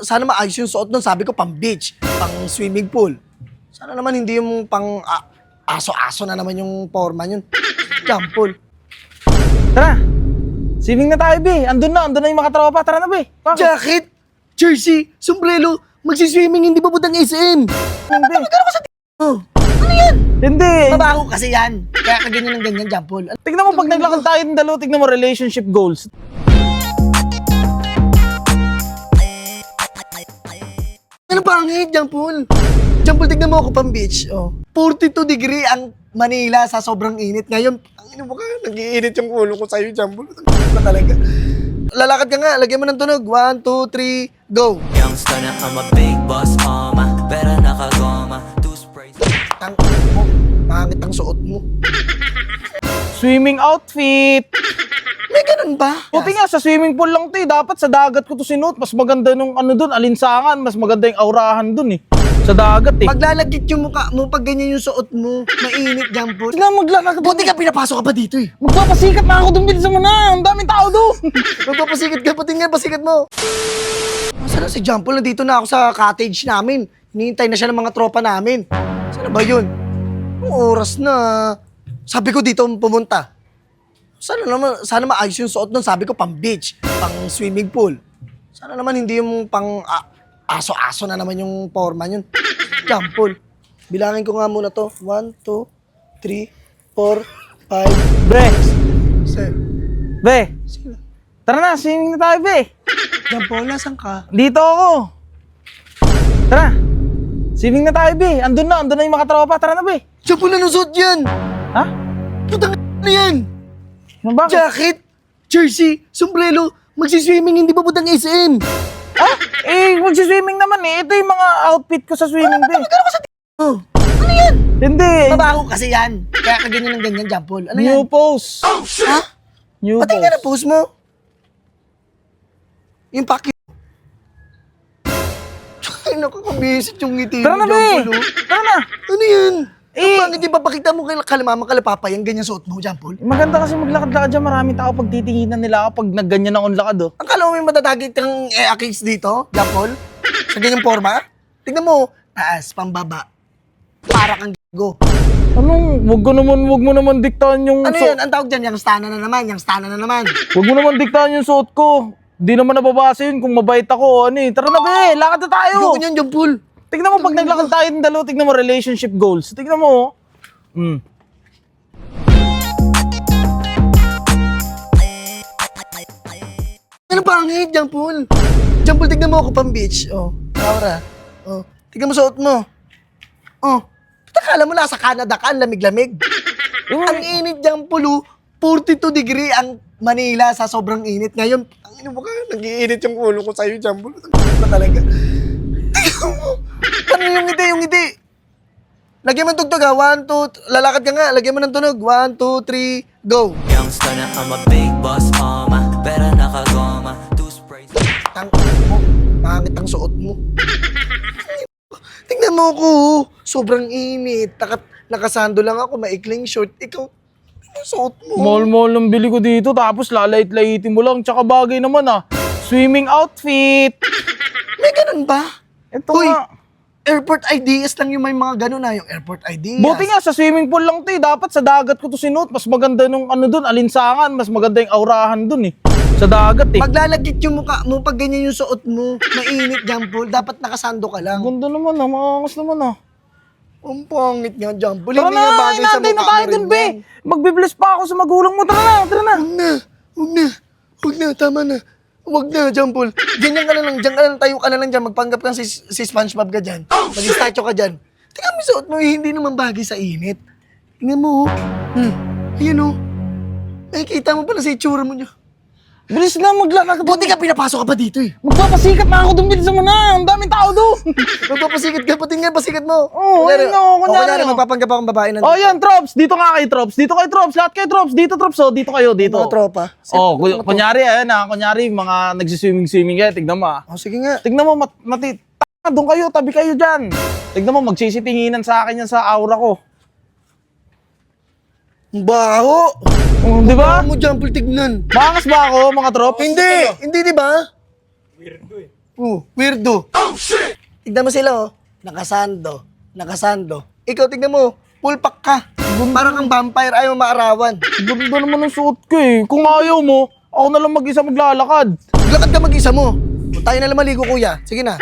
Sana maayos yung suot nun. Sabi ko, pang beach, pang swimming pool. Sana naman hindi yung pang aso-aso na naman yung forma yun. Jampol. Tara! Swimming na tayo, be. Andun na yung mga tropa. Tara na, be. Bakit? Jacket, jersey, sombrero, magsiswimming, hindi ba budang SM? Hindi. Magkano ko sa oh. Ano yan? Hindi. Mabaho kasi yan. Kaya kaganyan ng ganyan, Jampol. Tignan mo, pag naglakad tayo ng dalawa, tignan mo relationship goals. Ano pangit, Jampol? Jampol, tignan mo ako pang beach. Oh. 42 degree ang Manila sa sobrang init. Ngayon, ang ino mo ka, nag-iinit yung ulo ko sa'yo, Jampol. Ano talaga? Lalakad ka nga, lagyan mo ng tunog. 1, 2, 3, go! Youngster na I'm a big boss, pera nakagoma, two sprays. Ang mo, pangit ang suot mo. Swimming outfit. May ganun ba? Buti nga, sa swimming pool lang to eh. Dapat sa dagat ko to sinuot. Mas maganda nung ano dun, alinsangan. Mas maganda yung aurahan dun eh. Sa dagat eh. Maglalagkit yung mukha mo pag ganyan yung suot mo. Mainit, Jampol. Tignan mo, maglalakad. Buti ka pinapasok ka pa dito eh. Magpapasikat na ako dun, bilisan mo na. Ang daming tao doon. Magpapasikat ka, pati nga pasikat mo. Saan na si Jampol? Nandito na ako sa cottage namin. Hinihintay na siya ng mga tropa namin. Saan ba yun? Anong oras na? Sabi ko dito pumunta. Sana maayos yung suot nun. Sabi ko pang beach, pang swimming pool. Sana naman hindi yung pang aso-aso na naman yung forma yun. Jampol. Bilangin ko nga muna to. 1, 2, 3, 4, 5, Be, 6, be. Tara na, swimming na tayo, be. Jampol, nasan ka? Dito ako. Tara. Swimming na tayo, be. Andun na yung mga tropa. Tara na, be. Jampol, anong suot yan? Ha? Putang na yan? Ano ba? Jacket, jersey, sombrero, magsiswimming, hindi ba budang SM? Ah? Eh, magsiswimming naman eh. Ito yung mga outfit ko sa swimming, be. Magkano ko sa oh. Ano yan? Hindi. Mabaho kasi yan. Kaya kaganyan ng ganyan, Jampol. Ano yan? New post. Ha? New Pati nga na post. post mo. Yung paki... Ay, nakakabisit yung ngiti Tara na, mo, be. Jampol. Oh. Tara na. Ano yan? Eh. Bakit di ba pakita mo kay kalimamang kalapapa yung ganyan suot mo, Jampol? Maganda kasi maglakad-lakad dyan. Maraming tao pag titinginan nila ako pag nagganyan ang unlakad, oh. Ang kala mo may matatagit kang case dito, Jampol? Sa ganyang forma? Tignan mo, taas, pambaba. Para kang go. Anong, wag mo naman diktahan yung Ano yun? Ang tawag dyan, yung stana na naman, yung stana na naman. Wag mo naman diktahan yung suot ko. Di naman nababasa yun kung mabait ako, ano eh. Tara na, be, lakad na tayo. Ayoko niyan, Jampol. Tignan mo pag naglakad tayo ng dalawa, tignan mo relationship goals. Tignan mo, oh. Ano pangit, Jampol? Jampol, tignan mo ako pang beach. Oh, Laura. Oh, tignan mo suot mo. Oh, akala mo nasa Canada ka, ang lamig-lamig. Ang init, Jampol, oh. 42 degree ang Manila sa sobrang init. Ngayon, ang ino mo ka, nag-iinit yung ulo ko sa'yo, Jampol. Ano talaga? Tignan mo. Ano yung ngiti? Lagyan mo ng tugtog, ha? 1, 2, lalakad ka nga. Lagyan mo ng tunog. 1, 2, 3, go. Youngster na I'm a big boss, pera nakagoma, two sprays. Ang mo, pangit ang suot mo. Tingnan mo ako, sobrang init. Nakasando lang ako, maikling short. Ikaw, ang suot mo. Mahal-mahal ng bili ko dito, tapos lalait-laitin mo lang. Tsaka bagay naman, ah. Swimming outfit. May ganun ba? Ito Uy, nga. airport ideas lang yung may mga ganun na, yung airport ideas. Buti nga, sa swimming pool lang to eh. Dapat sa dagat ko to sinuot. Mas maganda nung ano dun, alinsangan. Mas maganda yung aurahan dun eh. Sa dagat eh. Maglalagkit yung mukha mo pag ganyan yung suot mo. Mainit, Jampol. Dapat nakasando ka lang. Ganda naman ah, maangas naman ah. Ang pangit nga, Jampol. Tara Hindi nga na, bagay sa inantay na mukha tayo mo dun, rin be. yan. Magbibless pa ako sa magulang mo. Tara na. Huwag na, tama na. Huwag na, Jampol. Ganyan ka na lang, dyan ka na lang, tayo ka na lang dyan. Magpanggap kang si SpongeBob ka dyan. Mag-statue ka dyan. Tingnan mo yung suot mo, hindi naman bagay sa init. Tingnan mo, oh. Ayun, oh. Nakikita mo pala sa itsura mo niya. Bilis na, maglalakad. Buti ka pinapasok ka pa dito eh. Magpapasikat na ako dun, bilisan mo na. Ang daming tao doon. Magpapasikat ka, pati nga pasikat mo. Oo, ayun o, kunyari, oh. magpapanggap akong babae na. Oh, yan, Trops. Dito nga kayo, Trops. Dito kayo, Trops. Lahat kayo, Trops. Dito, Trops. Oh, dito kayo, dito. Mga tropa. Oh, kunyari, ayan ah. Kunyari, mga nagsiswimming kayo. Tignan mo ah. Oh, sige nga. Tignan mo, doon kayo, tabi kayo dyan. Tignan mo, magsisitinginan sa akin yan sa aura ko. Ang baho. Oh, di ba? Ano mo, Jampol, tignan. Maangas ba ako, mga Trops? Hindi, di ba? Weirdo. Oh, shit! Tignan mo sila, oh. Nakasando. Ikaw, tignan mo. Full pack ka. Parang kang vampire, ayaw maarawan. Ganda naman ang suot ko eh. Kung ayaw mo, ako na lang mag-isa maglalakad. Maglakad ka mag-isa mo. Tayo na lang maligo, kuya. Sige na.